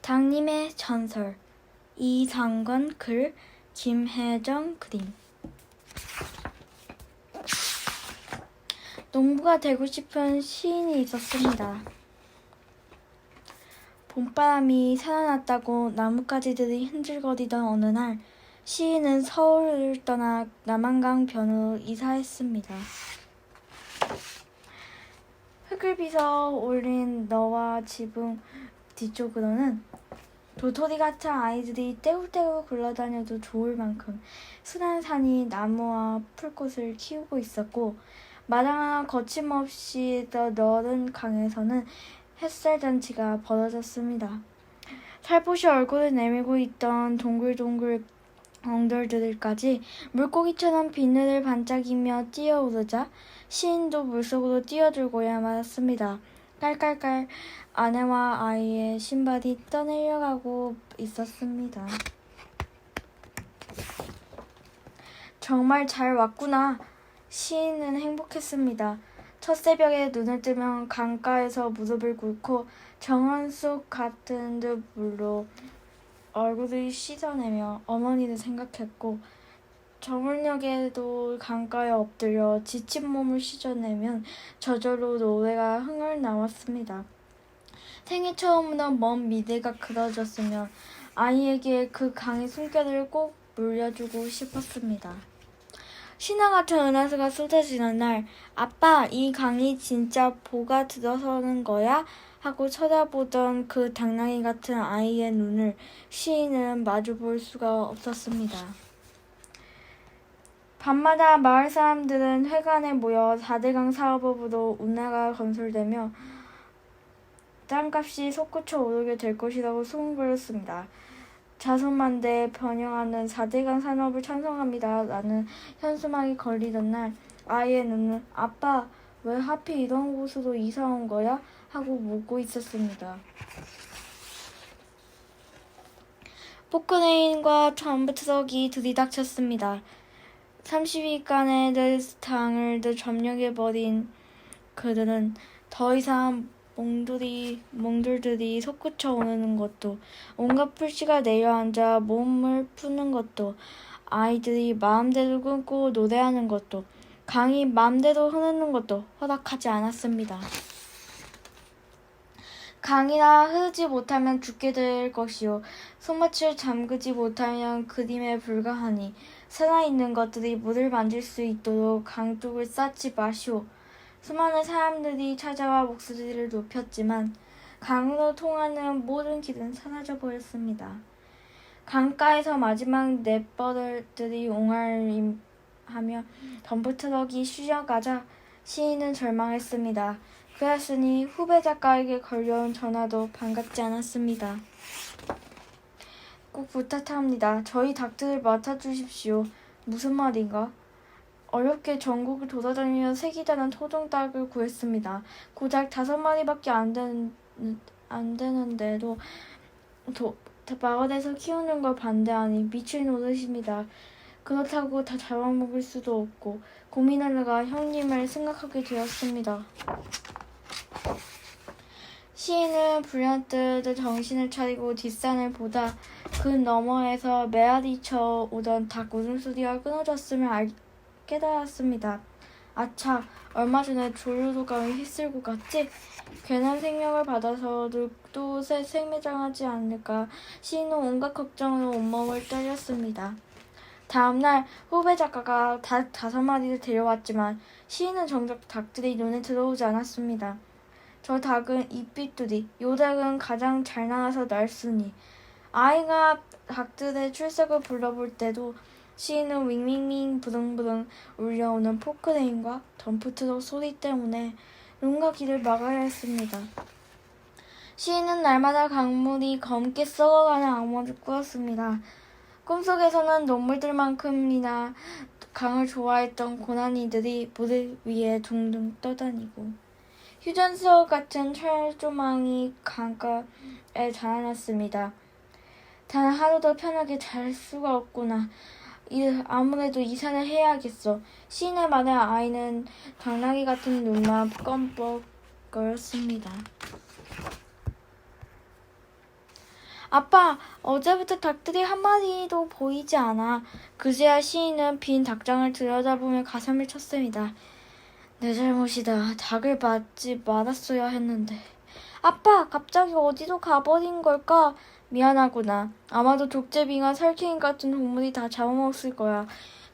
당님의 전설. 이상건 글, 김혜정 그림. 농부가 되고 싶은 시인이 있었습니다. 봄바람이 살아났다고 나뭇가지들이 흔들거리던 어느 날, 시인은 서울을 떠나 남한강 변으로 이사했습니다. 흙을 빚어 올린 너와 지붕 뒤쪽으로는 도토리 같은 아이들이 떼굴떼굴 굴러다녀도 좋을 만큼 순한 산이 나무와 풀꽃을 키우고 있었고, 마당과 거침없이 더 넓은 강에서는 햇살 잔치가 벌어졌습니다. 살포시 얼굴을 내밀고 있던 동글동글 엉돌들까지 물고기처럼 비늘을 반짝이며 뛰어오르자 시인도 물속으로 뛰어들고야 말았습니다. 깔깔깔 아내와 아이의 신발이 떠내려가고 있었습니다. 정말 잘 왔구나. 시인은 행복했습니다. 첫 새벽에 눈을 뜨면 강가에서 무릎을 꿇고 정원 속 같은 듯 물로 얼굴을 씻어내며 어머니를 생각했고, 저물녘에도 강가에 엎드려 지친 몸을 씻어내면 저절로 노래가 흥얼 나왔습니다. 생애 처음으로 먼 미래가 그려졌으면 아이에게 그 강의 숨결을 꼭 물려주고 싶었습니다. 신화 같은 은하수가 쏟아지는 날, 아빠, 이 강이 진짜 보가 들어서는 거야? 하고 쳐다보던 그 당나귀 같은 아이의 눈을 시인은 마주볼 수가 없었습니다. 밤마다 마을 사람들은 회관에 모여 4대강 사업업으로 운하가 건설되며 땅값이 솟구쳐 오르게 될 것이라고 소문걸었습니다. 자손만대에 변형하는 4대강 산업을 찬성합니다. 라는 현수막이 걸리던 날, 아이의 눈은 아빠, 왜 하필 이런 곳으로 이사 온 거야? 하고 묻고 있었습니다. 포크레인과 덤프트럭이 들이닥쳤습니다. 30위간의 당을 점령해버린 그들은 더 이상 몽돌들이 솟구쳐 오르는 것도, 온갖 풀씨가 내려앉아 몸을 푸는 것도, 아이들이 마음대로 꿈고 노래하는 것도, 강이 마음대로 흐르는 것도 허락하지 않았습니다. 강이나 흐르지 못하면 죽게 될 것이요, 손맛을 잠그지 못하면 그림에 불과하니 살아있는 것들이 물을 만질 수 있도록 강둑을 쌓지 마시오. 수많은 사람들이 찾아와 목소리를 높였지만 강으로 통하는 모든 길은 사라져 버렸습니다. 강가에서 마지막 넷버들이 옹알림하며 덤프트럭이 쉬어가자 시인은 절망했습니다. 그랬으니 후배 작가에게 걸려온 전화도 반갑지 않았습니다. 꼭 부탁합니다. 저희 닭들을 맡아주십시오. 무슨 말인가? 어렵게 전국을 돌아다니며 색이다는 토종닭을 구했습니다. 고작 5마리밖에 안 되는데도 마을에서 키우는 걸 반대하니 미칠 노릇입니다. 그렇다고 다 잡아먹을 수도 없고 고민하다가 형님을 생각하게 되었습니다. 시인은 불현듯 정신을 차리고 뒷산을 보다 그 너머에서 메아리쳐 오던 닭 울음소리가 끊어졌음을 깨달았습니다. 아차, 얼마 전에 조류도감이 휩쓸고 갔지? 괜한 생명을 받아서도 또 생매장하지 않을까 시인은 온갖 걱정으로 온몸을 떨렸습니다. 다음날 후배 작가가 닭 5마리를 데려왔지만 시인은 정작 닭들이 눈에 들어오지 않았습니다. 저 닭은 잎비뚜리, 요 닭은 가장 잘 나가서 날쌘이. 아이가 닭들의 출석을 불러볼 때도 시인은 윙윙윙 부릉부릉 울려오는 포크레인과 덤프트럭 소리 때문에 눈과 귀를 막아야 했습니다. 시인은 날마다 강물이 검게 썩어가는 악몽을 꾸었습니다. 꿈속에서는 동물들만큼이나 강을 좋아했던 고난이들이 무대 위에 둥둥 떠다니고, 휴전선 같은 철조망이 강가에 자라났습니다. 단 하루도 편하게 잘 수가 없구나. 아무래도 이사를 해야겠어. 시인의 말에 아이는 당나귀 같은 눈만 껌뻑거렸습니다. 아빠, 어제부터 닭들이 한 마리도 보이지 않아. 그제야 시인은 빈 닭장을 들여다보며 가슴을 쳤습니다. 내 잘못이다. 닭을 맞지 말았어야 했는데. 아빠, 갑자기 어디로 가버린 걸까? 미안하구나. 아마도 족제비나 살쾡이 같은 동물이 다 잡아먹었을 거야.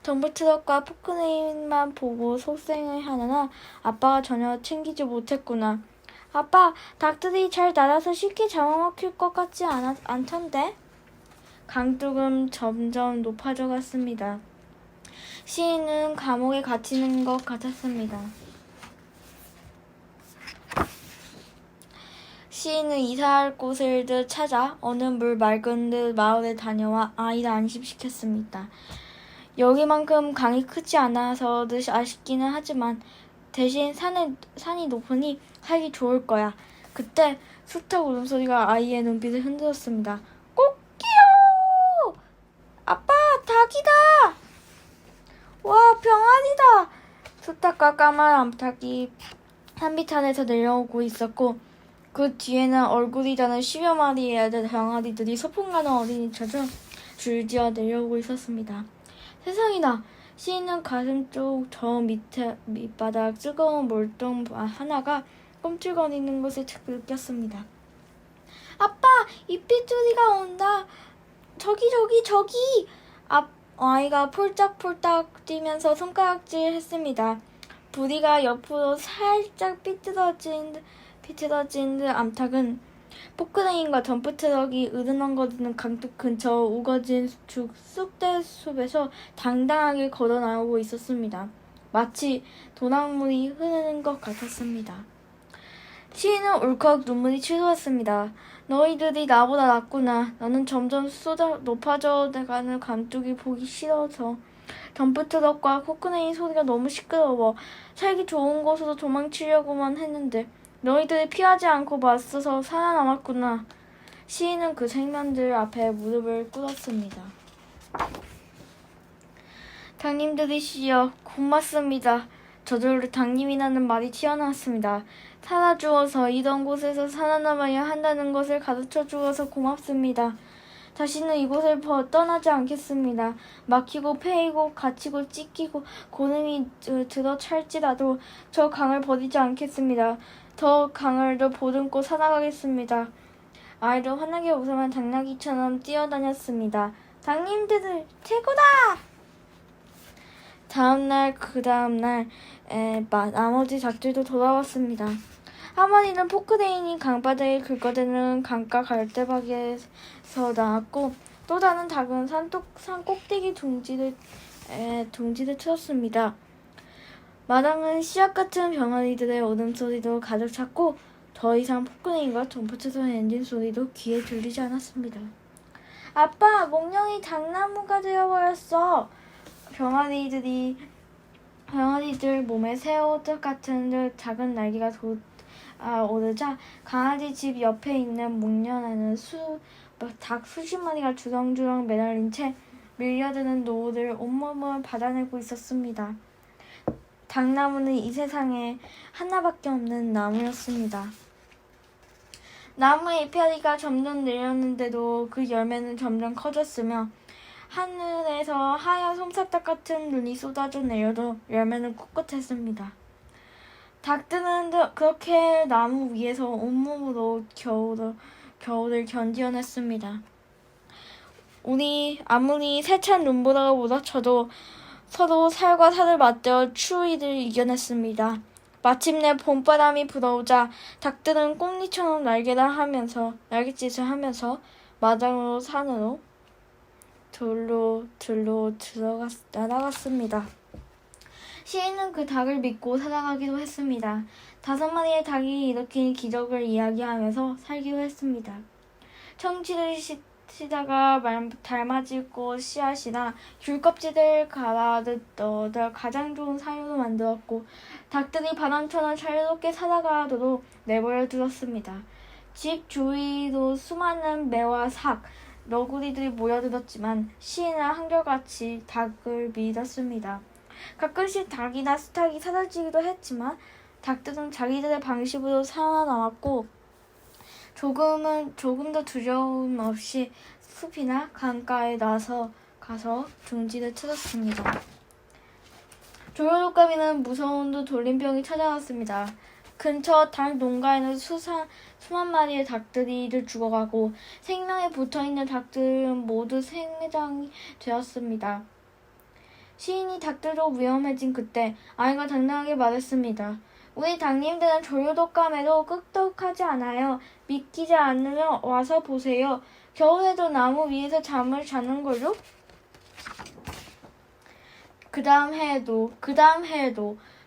덤프트럭과 포크레인만 보고 속생을 하느라 아빠가 전혀 챙기지 못했구나. 아빠, 닭들이 잘 날아서 쉽게 잡아먹힐 것 같지 않던데? 강둑은 점점 높아져 갔습니다. 시인은 감옥에 갇히는 것 같았습니다. 시인은 이사할 곳을 찾아 어느 물 맑은 듯 마을에 다녀와 아이를 안심시켰습니다. 여기만큼 강이 크지 않아서 아쉽기는 하지만 대신 산이 높으니 살기 좋을 거야. 그때 수탉 울음소리가 아이의 눈빛을 흔들었습니다. 꼭기요! 아빠, 닭이다! 와, 병아리다! 수탉과 까만 암탉이 산비탄에서 내려오고 있었고 그 뒤에는 얼굴이 다는 10여 마리의 병아리들이 소풍 가는 어린이처럼 줄지어 내려오고 있었습니다. 세상이나! 시인은 가슴 쪽 저 밑바닥 뜨거운 몰동 하나가 꿈틀거리는 것을 느꼈습니다. 아빠! 잎빗소리가 온다! 저기! 아이가 폴짝폴짝 뛰면서 손가락질 했습니다. 부리가 옆으로 살짝 삐뚤어진 듯 암탉은 포크레인과 덤프트럭이 으르렁거리는 강둑 근처 우거진 쑥대숲에서 당당하게 걸어 나오고 있었습니다. 마치 도랑물이 흐르는 것 같았습니다. 시인은 울컥 눈물이 치솟았습니다. 너희들이 나보다 낫구나. 나는 점점 높아져 가는 강둑이 보기 싫어서. 덤프트럭과 포크레인 소리가 너무 시끄러워. 살기 좋은 곳으로 도망치려고만 했는데 너희들이 피하지 않고 맞서서 살아남았구나. 시인은 그 생명들 앞에 무릎을 꿇었습니다. 닭님들이시여, 고맙습니다. 저절로 닭님이라는 말이 튀어나왔습니다. 살아주어서 이런 곳에서 살아남아야 한다는 것을 가르쳐주어서 고맙습니다. 다시는 이곳을 떠나지 않겠습니다. 막히고 패이고 갇히고 찢기고 고름이 들어찰지라도 저 강을 버리지 않겠습니다. 더 강을 더 보듬고 살아가겠습니다. 아이도 환하게 웃으며 당나귀처럼 뛰어다녔습니다. 닭님들 최고다! 그 다음날 나머지 닭들도 돌아왔습니다. 한 마리는 포크레인이 강바닥에 긁어대는 강가 갈대박에서 나왔고 또 다른 닭은 산 꼭대기 둥지를 틀었습니다. 마당은 씨앗 같은 병아리들의 울음소리도 가득 찼고 더 이상 포크레인과 덤프트럭 엔진 소리도 귀에 들리지 않았습니다. 아빠, 몽룡이 당나무가 되어버렸어. 병아리들 몸에 새우들 같은 작은 날개가 오르자 강아지 집 옆에 있는 목련에는 닭 수십 마리가 주렁주렁 매달린 채 밀려드는 노을을 온몸을 받아내고 있었습니다. 닭나무는 이 세상에 하나밖에 없는 나무였습니다. 나무의 이파리가 점점 내렸는데도 그 열매는 점점 커졌으며 하늘에서 하얀 솜사탕 같은 눈이 쏟아져 내려도 열매는 꿋꿋했습니다. 닭들은 그렇게 나무 위에서 온몸으로 겨울을 견디어냈습니다. 아무리 세찬 눈보라가 몰아쳐도 서로 살과 살을 맞대어 추위를 이겨냈습니다. 마침내 봄바람이 불어오자 닭들은 꽁리처럼 날갯짓을 하면서 마당으로 산으로 들로 날아갔습니다. 시인은 그 닭을 믿고 살아가기로 했습니다. 5마리의 닭이 일으킨 기적을 이야기하면서 살기로 했습니다. 청취를 시다가 달맞이꽃 씨앗이나 귤껍질을 갈아 넣어 가장 좋은 사료로 만들었고 닭들이 바람처럼 자유롭게 살아가도록 내버려 두었습니다. 집 주위로 수많은 매와 너구리들이 모여들었지만 시인은 한결같이 닭을 믿었습니다. 가끔씩 닭이나 수탉이 사라지기도 했지만 닭들은 자기들의 방식으로 살아남았고 조금도 두려움 없이 숲이나 강가에 가서 둥지를 찾았습니다. 조류독감이는 무서운 돌림병이 찾아왔습니다. 근처 닭 농가에는 수만 마리의 닭들이 이를 죽어가고 생명에 붙어있는 닭들은 모두 생매장이 되었습니다. 시인이 닭들도 위험해진 그때 아이가 당당하게 말했습니다. 우리 닭님들은 조류독감에도 끄떡하지 않아요. 믿기지 않으면 와서 보세요. 겨울에도 나무 위에서 잠을 자는 걸요? 그 다음 해에도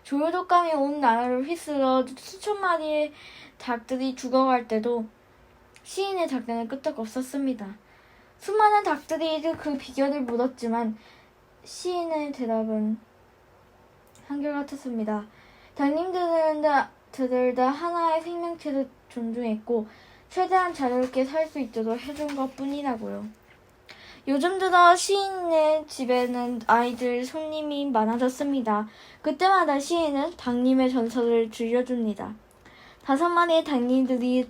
조류독감이 온 나라를 휩쓸어 수천 마리의 닭들이 죽어갈 때도 시인의 작전은 끄떡 없었습니다. 수많은 닭들이 그 비결을 물었지만 시인의 대답은 한결같았습니다. 닭님들은 다 하나의 생명체를 존중했고 최대한 자유롭게 살 수 있도록 해준 것 뿐이라고요. 요즘 들어 시인의 집에는 아이들 손님이 많아졌습니다. 그때마다 시인은 닭님의 전설을 들려줍니다. 5마리의 닭님들이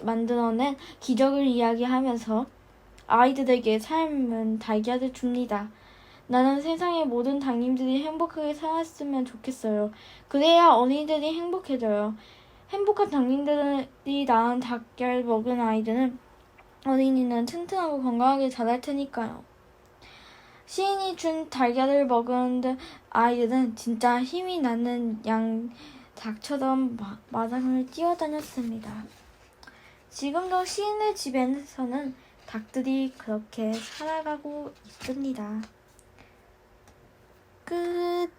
만들어낸 기적을 이야기하면서 아이들에게 삶은 달걀을 줍니다. 나는 세상의 모든 닭님들이 행복하게 살았으면 좋겠어요. 그래야 어린이들이 행복해져요. 행복한 닭님들이 낳은 달걀 먹은 어린이는 튼튼하고 건강하게 자랄 테니까요. 시인이 준 달걀을 먹은 아이들은 진짜 힘이 나는 닭처럼 마당을 뛰어다녔습니다. 지금도 시인의 집에서는 닭들이 그렇게 살아가고 있습니다. 끝.